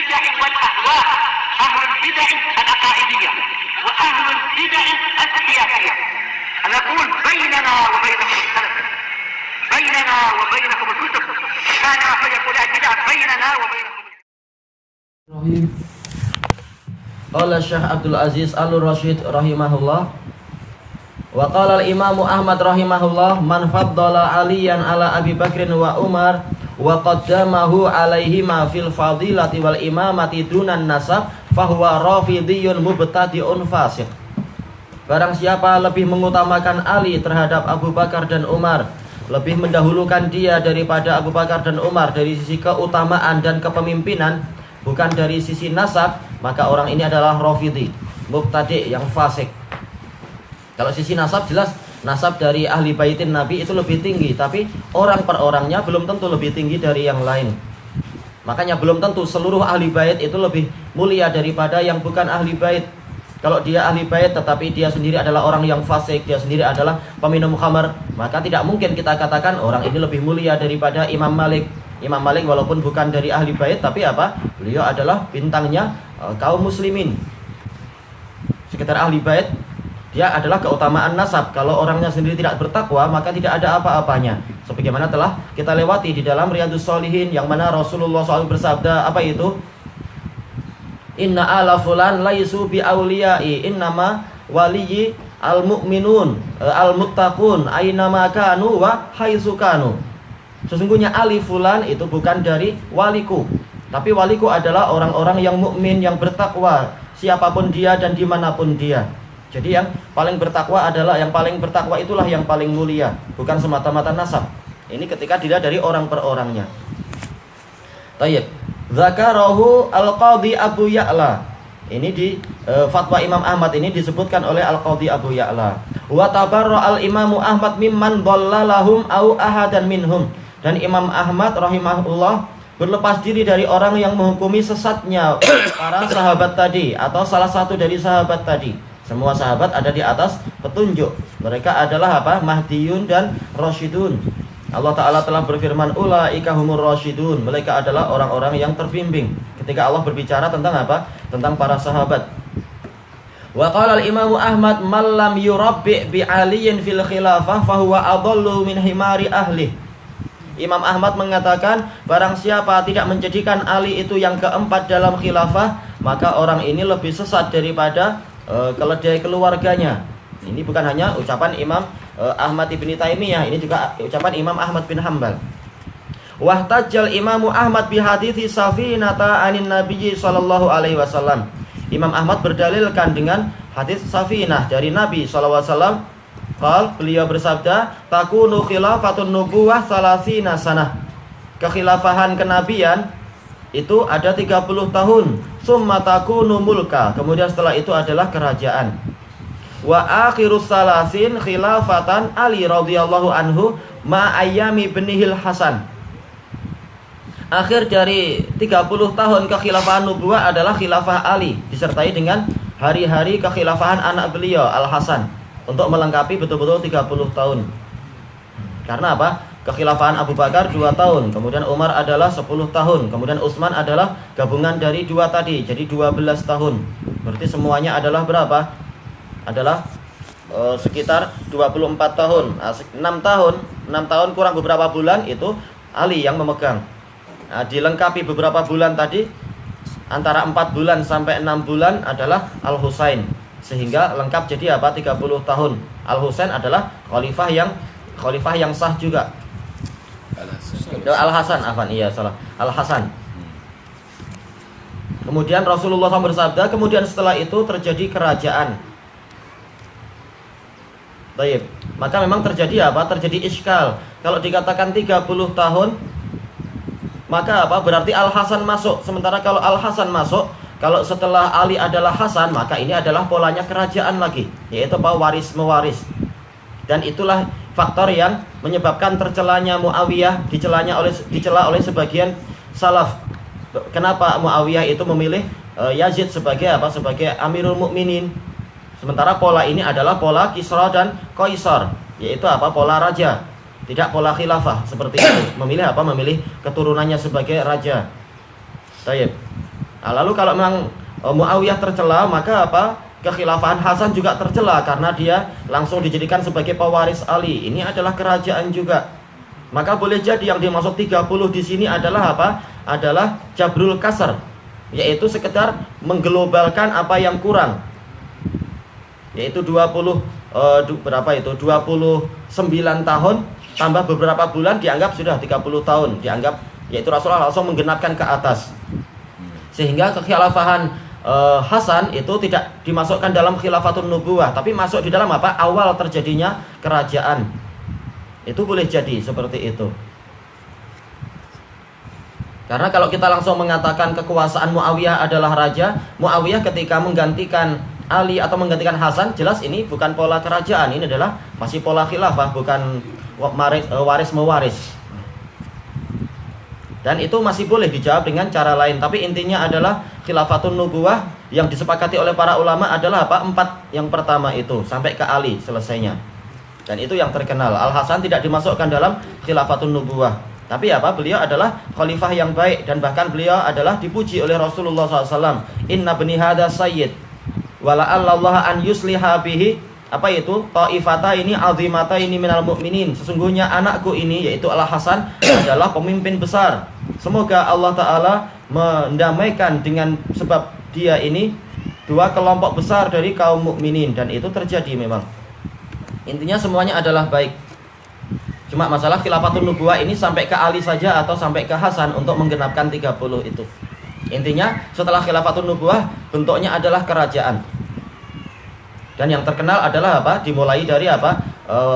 البدع والأهواء، أهل البدع العقائدية وأهل البدع السياسية. نقول بيننا وبينكم السلف، بيننا وبينكم الكتب، كان فيقول البدع بيننا وبينكم. Qala Syekh Abdul Aziz Al-Rasyid rahimahullah wa qala al-Imam Ahmad rahimahullah man faddala Aliyan ala Abi Bakrin wa Umar wa qaddamahu alaihima fil fadilati wal imamati dunan nasab fahuwa rafidiyun mubtadi'un fasiq. Barang siapa lebih mengutamakan Ali terhadap Abu Bakar dan Umar, lebih mendahulukan dia daripada Abu Bakar dan Umar dari sisi keutamaan dan kepemimpinan, bukan dari sisi nasab, maka orang ini adalah rafidi, mubtadi' yang fasik. Kalau sisi nasab jelas nasab dari ahli baitin Nabi itu lebih tinggi, tapi orang per orangnya belum tentu lebih tinggi dari yang lain. Makanya belum tentu seluruh ahli bait itu lebih mulia daripada yang bukan ahli bait. Kalau dia ahli bait tetapi dia sendiri adalah orang yang fasik, dia sendiri adalah peminum khamar, maka tidak mungkin kita katakan orang ini lebih mulia daripada Imam Malik. Imam Malik walaupun bukan dari ahli bait, tapi apa? Beliau adalah bintangnya kaum muslimin. Sekitar ahli bait, dia adalah keutamaan nasab. Kalau orangnya sendiri tidak bertakwa, maka tidak ada apa-apanya. Sebagaimana telah kita lewati di dalam Riyadhus Shalihin, yang mana Rasulullah SAW bersabda, apa itu? Inna ala fulan laisu bi awliyai, innama waliyyi al-mu'minun al-muttaqun aynama kanu wa haitsu kanu. Sesungguhnya Ali fulan itu bukan dari waliku, tapi waliku adalah orang-orang yang mukmin, yang bertakwa, siapapun dia dan dimanapun dia. Jadi yang paling bertakwa adalah, yang paling bertakwa itulah yang paling mulia, bukan semata-mata nasab. Ini ketika dilihat dari orang per orangnya. Tayyib. Zakarahu al-Qadhi Abu Ya'la. Ini di fatwa Imam Ahmad ini disebutkan oleh al-Qadhi Abu Ya'la. Wa tabarra al-Imamu Ahmad mimman dhallalahum au ahadan minhum. Dan Imam Ahmad rahimahullah berlepas diri dari orang yang menghukumi sesatnya para sahabat tadi atau salah satu dari sahabat tadi. Semua sahabat ada di atas petunjuk. Mereka adalah apa? Mahdiyun dan Rasyidun. Allah Ta'ala telah berfirman, ulaika humur rasyidun. Mereka adalah orang-orang yang terbimbing. Ketika Allah berbicara tentang apa? Tentang para sahabat. Wa qala al-Imam Ahmad man lam yurabbi bi aliyin fil khilafah fahuwa adallu min himari ahli. Imam Ahmad mengatakan, barang siapa tidak menjadikan Ali itu yang keempat dalam khilafah, maka orang ini lebih sesat daripada keledai keluarganya. Ini bukan hanya ucapan Imam Ahmad ibn Taimiyah, ini juga ucapan Imam Ahmad bin Hanbal. Wahtajjal Imamu Ahmad bi hadithi Safinata anin Nabiyyi sallallahu alaihi wasallam. Imam Ahmad berdalilkan dengan hadis Safinah dari Nabi sallallahu alaihi wasallam. Beliau bersabda, takunu khilafatun nubuwah salasina sanah. Kekhilafahan kenabian itu ada 30 tahun. Summa takunu mulka. Kemudian setelah itu adalah kerajaan. Wa akhirus salasin khilafatan Ali radhiyallahu anhu ma ayyami ibnihil Hasan. Akhir dari 30 tahun kekhilafahan nubuwah adalah khilafah Ali, disertai dengan hari-hari kekhilafahan anak beliau Al-Hasan, untuk melengkapi betul-betul 30 tahun. Karena apa? Kekhilafahan Abu Bakar 2 tahun, kemudian Umar adalah 10 tahun, kemudian Utsman adalah gabungan dari 2 tadi, jadi 12 tahun. Berarti semuanya adalah berapa? Adalah sekitar 24 tahun. 6 tahun kurang beberapa bulan itu Ali yang memegang. Dilengkapi beberapa bulan tadi, antara 4 bulan sampai 6 bulan adalah Al-Husain. Sehingga lengkap jadi apa? 30 tahun. Al-Husain adalah khalifah yang sah juga. Al-Hasan, Al-Hasan. Kemudian Rasulullah SAW bersabda, kemudian setelah itu terjadi kerajaan. Baik. Maka memang terjadi apa? Terjadi iskal. Kalau dikatakan 30 tahun, maka apa? Berarti Al-Hasan masuk. Sementara kalau Al-Hasan masuk, kalau setelah Ali adalah Hasan, maka ini adalah polanya kerajaan lagi, yaitu apa? Waris mewaris. Dan itulah faktor yang menyebabkan tercelanya Muawiyah, dicela oleh sebagian salaf. Kenapa Muawiyah itu memilih Yazid sebagai apa? Sebagai Amirul Mukminin. Sementara pola ini adalah pola Kisra dan Qaisar, yaitu apa? Pola raja, tidak pola khilafah seperti itu. Memilih apa? Memilih keturunannya sebagai raja. Baik. Nah, lalu kalau memang Muawiyah tercela, maka apa? Kekhilafahan Hasan juga tercela karena dia langsung dijadikan sebagai pewaris Ali. Ini adalah kerajaan juga. Maka boleh jadi yang dimaksud 30 di sini adalah apa? Adalah jabrul kasar, yaitu sekedar mengglobalkan apa yang kurang. Yaitu 29 tahun tambah beberapa bulan dianggap sudah 30 tahun, dianggap yaitu Rasulullah langsung menggenapkan ke atas. Sehingga kekhilafahan Hasan itu tidak dimasukkan dalam khilafatun nubuwah, tapi masuk di dalam apa? Awal terjadinya kerajaan. Itu boleh jadi seperti itu. Karena kalau kita langsung mengatakan kekuasaan Muawiyah adalah raja, Muawiyah ketika menggantikan Ali atau menggantikan Hasan, jelas ini bukan pola kerajaan, ini adalah masih pola khilafah, bukan waris mewaris. Dan itu masih boleh dijawab dengan cara lain. Tapi intinya adalah khilafatun nubuwah yang disepakati oleh para ulama adalah apa? 4 yang pertama itu sampai ke Ali selesainya. Dan itu yang terkenal. Al-Hasan tidak dimasukkan dalam khilafatun nubuwah. Tapi apa? Beliau adalah khalifah yang baik. Dan bahkan beliau adalah dipuji oleh Rasulullah SAW. Inna bni hadha sayyid wala'allallah an yusliha bihi. Apa itu? Ta'ifata ini azimata ini minal mu'minin. Sesungguhnya anakku ini, yaitu Al-Hasan, adalah pemimpin besar. Semoga Allah Ta'ala mendamaikan dengan sebab dia ini 2 kelompok besar dari kaum mukminin. Dan itu terjadi memang. Intinya semuanya adalah baik. Cuma masalah khilafatun nubuwah ini sampai ke Ali saja atau sampai ke Hasan untuk menggenapkan 30 itu. Intinya setelah khilafatun nubuwah bentuknya adalah kerajaan. Dan yang terkenal adalah apa? Dimulai dari apa?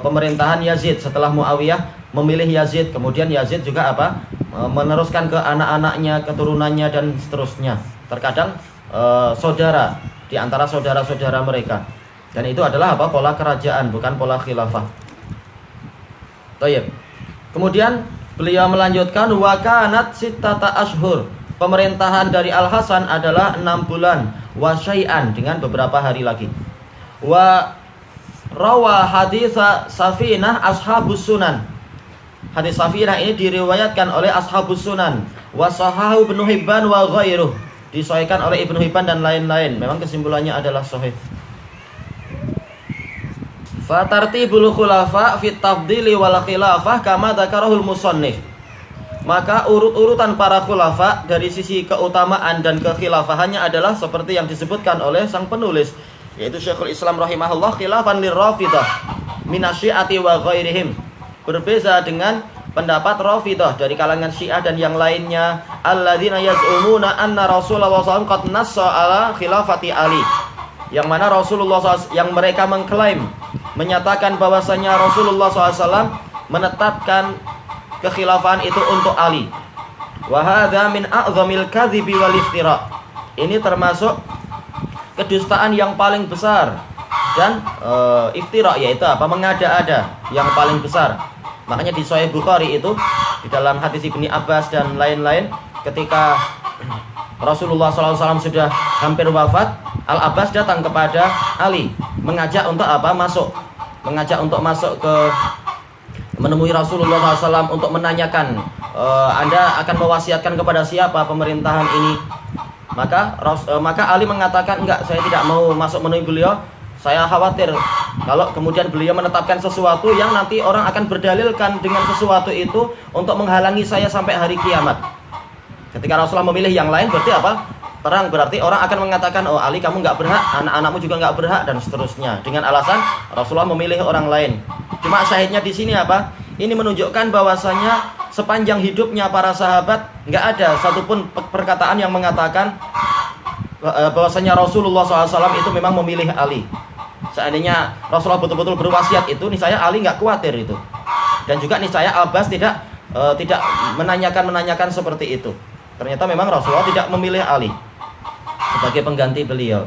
Pemerintahan Yazid. Setelah Muawiyah memilih Yazid, kemudian Yazid juga apa? Meneruskan ke anak-anaknya, keturunannya dan seterusnya. Terkadang saudara di antara saudara-saudara mereka. Dan itu adalah apa? Pola kerajaan, bukan pola khilafah. Baik. Kemudian beliau melanjutkan wa kanat sittata ashhur. Pemerintahan dari Al-Hasan adalah 6 bulan wa syai'an, dengan beberapa hari lagi. Wa rawa hadits Safinah ashabus sunan. Hadis Safinah ini diriwayatkan oleh ashabus sunan. Wa sahahu Ibnu Hibban wa ghairuh. Disahihkan oleh Ibnu Hibban dan lain-lain. Memang kesimpulannya adalah sahih. Fa tartibul khulafa fi tafdili wal khilafah kama dzakarahul musannif. Maka urut-urutan para khulafa dari sisi keutamaan dan kekhilafahannya adalah seperti yang disebutkan oleh sang penulis, yaitu Syekhul Islam rahimahullah, khilafan lirrafidah minasyiati wa ghairihim. Berbeza dengan pendapat Rafidah dari kalangan Syiah dan yang lainnya, alladzina yaz'umuna anna Rasulullah SAW qad nassa ala khilafati Ali. Yang mana Rasulullah SAW, yang mereka mengklaim menyatakan bahwasanya Rasulullah SAW menetapkan kekhilafahan itu untuk Ali. Wa hadza min a'zamil kadhibi wal iftira. Ini termasuk kedustaan yang paling besar dan iftira, yaitu apa? Mengada-ada yang paling besar. Makanya di Sahih Bukhari itu di dalam hadis Ibni Abbas dan lain-lain, ketika Rasulullah SAW sudah hampir wafat, Al-Abbas datang kepada Ali mengajak untuk apa? Mengajak untuk masuk ke menemui Rasulullah SAW untuk menanyakan, Anda akan mewasiatkan kepada siapa pemerintahan ini? Maka Ali mengatakan, enggak, saya tidak mau masuk menemui beliau. Saya khawatir kalau kemudian beliau menetapkan sesuatu yang nanti orang akan berdalilkan dengan sesuatu itu untuk menghalangi saya sampai hari kiamat. Ketika Rasulullah memilih yang lain, berarti apa? Perang. Berarti orang akan mengatakan, oh Ali kamu nggak berhak, anak-anakmu juga nggak berhak, dan seterusnya. Dengan alasan Rasulullah memilih orang lain. Cuma syahidnya di sini apa? Ini menunjukkan bahwasanya sepanjang hidupnya para sahabat nggak ada satupun perkataan yang mengatakan bahwasanya Rasulullah SAW itu memang memilih Ali. Seandainya Rasulullah betul-betul berwasiat itu, niscaya Ali nggak khawatir itu. Dan juga niscaya Abbas tidak menanyakan seperti itu. Ternyata memang Rasulullah tidak memilih Ali sebagai pengganti beliau.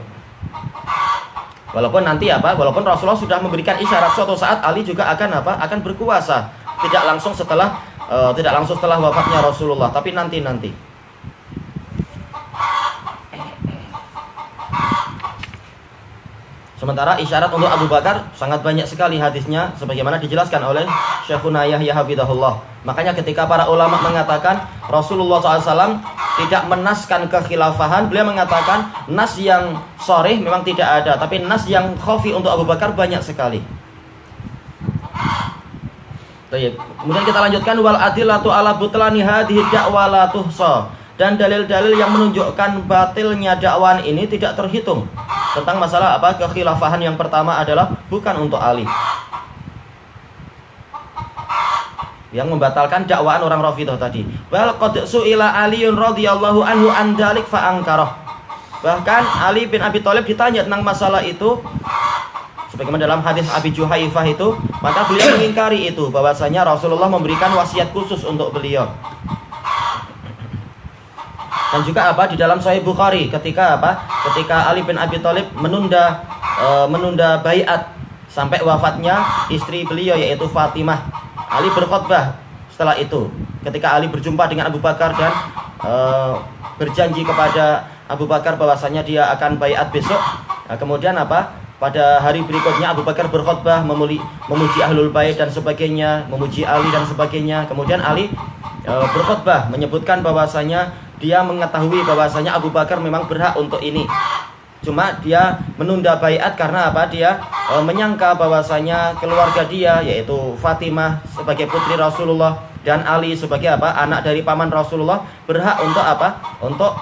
Walaupun nanti walaupun Rasulullah sudah memberikan isyarat suatu saat Ali juga akan berkuasa, tidak langsung setelah wafatnya Rasulullah, tapi nanti. Sementara isyarat untuk Abu Bakar sangat banyak sekali hadisnya, sebagaimana dijelaskan oleh Syekhuna Yahya hafidhahullah. Makanya ketika para ulama mengatakan Rasulullah SAW tidak menaskan kekhilafahan. Beliau mengatakan nas yang sharih memang tidak ada, tapi nas yang khafi untuk Abu Bakar banyak sekali. Baik. Kemudian kita lanjutkan wal adillatu ala butlani hadhihi da'wa la tuhsa. Dan dalil-dalil yang menunjukkan batilnya dakwaan ini tidak terhitung. Tentang masalah apa? Kekhilafahan yang pertama adalah bukan untuk Ali. Yang membatalkan dakwaan orang Rafidhah tadi. Wal qad su'ila Aliun radhiyallahu anhu an dzalik fa angkarah. Bahkan Ali bin Abi Thalib ditanya tentang masalah itu, sebagaimana dalam hadis Abi Juhaifah itu, maka beliau mengingkari itu, bahwasanya Rasulullah memberikan wasiat khusus untuk beliau. Dan juga apa di dalam Sahih Bukhari ketika Ali bin Abi Thalib menunda baiat sampai wafatnya istri beliau yaitu Fatimah. Ali berkhutbah setelah itu ketika Ali berjumpa dengan Abu Bakar dan berjanji kepada Abu Bakar bahwasanya dia akan baiat besok. Kemudian pada hari berikutnya Abu Bakar berkhutbah memuji Ahlul Bait dan sebagainya, memuji Ali dan sebagainya. Kemudian Ali berkhutbah menyebutkan bahwasanya dia mengetahui bahwasanya Abu Bakar memang berhak untuk ini. Cuma dia menunda baiat karena Dia menyangka bahwasanya keluarga dia yaitu Fatimah sebagai putri Rasulullah dan Ali sebagai anak dari paman Rasulullah berhak untuk Untuk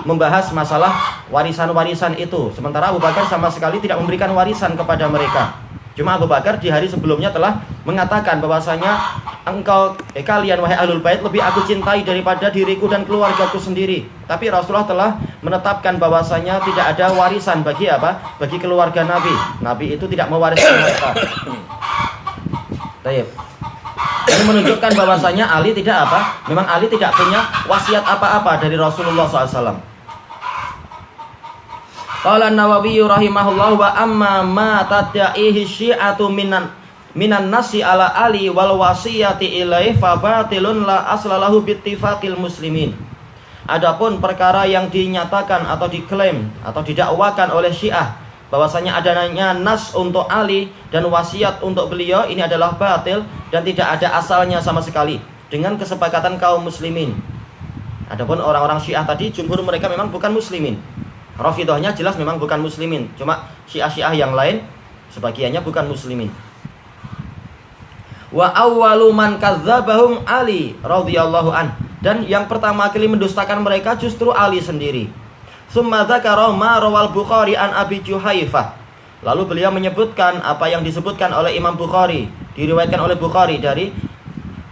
membahas masalah warisan-warisan itu. Sementara Abu Bakar sama sekali tidak memberikan warisan kepada mereka. Cuma Abu Bakar di hari sebelumnya telah mengatakan bahwasanya kalian wahai Ahlul Bait lebih aku cintai daripada diriku dan keluargaku sendiri. Tapi Rasulullah telah menetapkan bahwasanya tidak ada warisan bagi bagi keluarga Nabi. Nabi itu tidak mewariskan mereka. Baik. Ini menunjukkan bahwasanya Ali tidak memang Ali tidak punya wasiat apa-apa dari Rasulullah SAW. Qala An-Nawawi rahimahullah wa amma ma tad'ihi syi'atu minan nasi ala Ali wal wasiyati ilaih fa batilun la aslalahu bittifaqil muslimin. Adapun perkara yang dinyatakan atau diklaim atau didakwakan oleh Syiah bahwasanya adanya nas untuk Ali dan wasiat untuk beliau ini adalah batil dan tidak ada asalnya sama sekali dengan kesepakatan kaum muslimin. Adapun orang-orang Syiah tadi jumhur mereka memang bukan muslimin. Rafidhahnya jelas memang bukan muslimin. Cuma Syiah yang lain sebagiannya bukan muslimin. Wa awwalu man kadzdzabahum Ali radhiyallahu an. Dan yang pertama kali mendustakan mereka justru Ali sendiri. Tsumma dzakara ma rawal Bukhari an Abi Juhaifah. Lalu beliau menyebutkan apa yang disebutkan oleh Imam Bukhari, diriwayatkan oleh Bukhari dari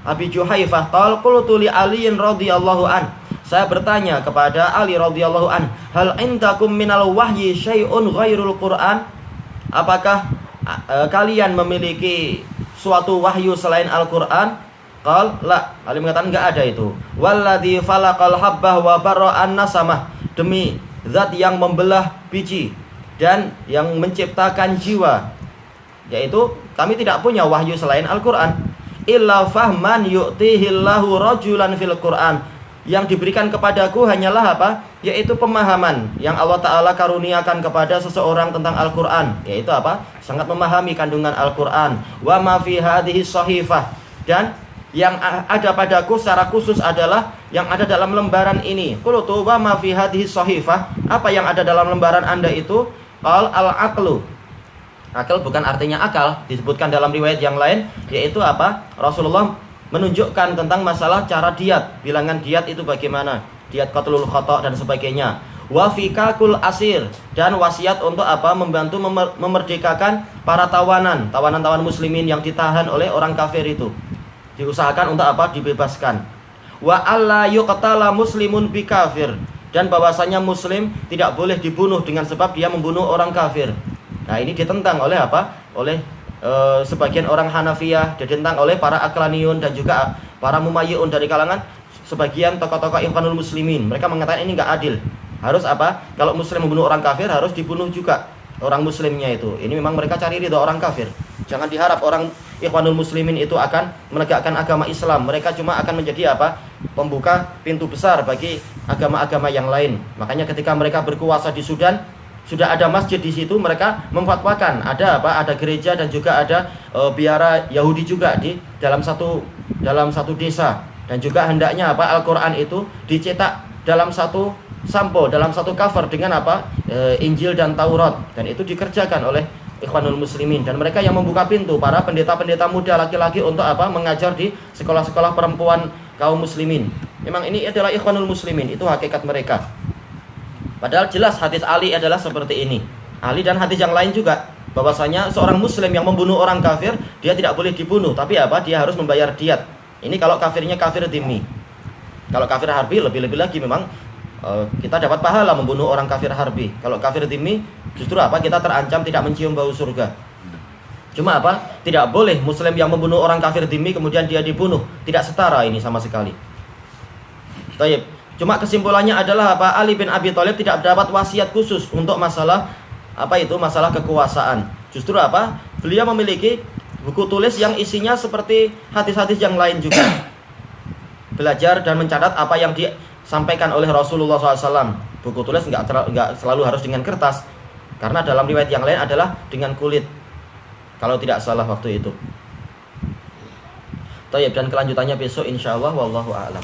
Abi Juhaifah qultu li Ali radhiyallahu an. Saya bertanya kepada Ali radhiyallahu an, hal indakum minal wahyi syai'un ghairul Quran? Apakah kalian memiliki suatu wahyu selain Al-Qur'an? Qal la. Ali mengatakan enggak ada itu. Walladzi falaqal habbah wa barra'an nasamah. Demi zat yang membelah biji dan yang menciptakan jiwa, yaitu kami tidak punya wahyu selain Al-Qur'an. Illa fahman yu'tihillahu rajulan fil Qur'an. Yang diberikan kepadaku hanyalah yaitu pemahaman yang Allah Ta'ala karuniakan kepada seseorang tentang Al-Quran, yaitu sangat memahami kandungan Al-Quran. Wa ma fi hadhihi shahifah. Dan yang ada padaku secara khusus adalah yang ada dalam lembaran ini. Qultu wa ma fi hadhihi shahifah. Apa yang ada dalam lembaran Anda itu? Qal al-aqlu. Akal bukan artinya akal, disebutkan dalam riwayat yang lain, yaitu Rasulullah menunjukkan tentang masalah cara diat, bilangan diat itu bagaimana, diat qatlul khata' dan sebagainya. Wa fikakul asir, dan wasiat untuk membantu memerdekakan para tawanan muslimin yang ditahan oleh orang kafir itu. Diusahakan untuk dibebaskan. Wa alla yuqtala muslimun bi kafir, dan bahwasanya muslim tidak boleh dibunuh dengan sebab dia membunuh orang kafir. Nah, ini ditentang oleh oleh sebagian orang Hanafiyah, ditentang oleh para Aqlaniyun dan juga para Mumayyi'un dari kalangan sebagian tokoh-tokoh Ikhwanul Muslimin. Mereka mengatakan ini enggak adil. Harus kalau muslim membunuh orang kafir harus dibunuh juga orang muslimnya itu. Ini memang mereka cari ridha orang kafir. Jangan diharap orang Ikhwanul Muslimin itu akan menegakkan agama Islam. Mereka cuma akan menjadi pembuka pintu besar bagi agama-agama yang lain. Makanya ketika mereka berkuasa di Sudan, sudah ada masjid di situ, mereka memfatwakan ada gereja dan juga ada biara Yahudi juga di dalam satu desa. Dan juga hendaknya apa? Al-Qur'an itu dicetak dalam satu sampo, dalam satu cover dengan apa? Injil dan Taurat, dan itu dikerjakan oleh Ikhwanul Muslimin, dan mereka yang membuka pintu para pendeta-pendeta muda laki-laki untuk apa? Mengajar di sekolah-sekolah perempuan kaum muslimin. Memang ini adalah Ikhwanul Muslimin, itu hakikat mereka. Padahal jelas hadis Ali adalah seperti ini. Ali dan hadis yang lain juga, bahwasanya seorang muslim yang membunuh orang kafir, dia tidak boleh dibunuh, tapi apa? Dia harus membayar diat. Ini kalau kafirnya kafir dhimmi. Kalau kafir harbi lebih-lebih lagi, memang kita dapat pahala membunuh orang kafir harbi. Kalau kafir dhimmi justru apa? Kita terancam tidak mencium bau surga. Cuma apa? Tidak boleh muslim yang membunuh orang kafir dhimmi kemudian dia dibunuh. Tidak setara ini sama sekali. Baik. Cuma kesimpulannya adalah apa? Ali bin Abi Thalib tidak dapat wasiat khusus untuk masalah apa itu? Masalah kekuasaan. Justru apa? Beliau memiliki buku tulis yang isinya seperti hadis-hadis yang lain juga. Belajar dan mencatat apa yang disampaikan oleh Rasulullah SAW. Buku tulis nggak selalu harus dengan kertas, karena dalam riwayat yang lain adalah dengan kulit, kalau tidak salah waktu itu. Tayyib, dan kelanjutannya besok insyaallah, wallahu a'lam.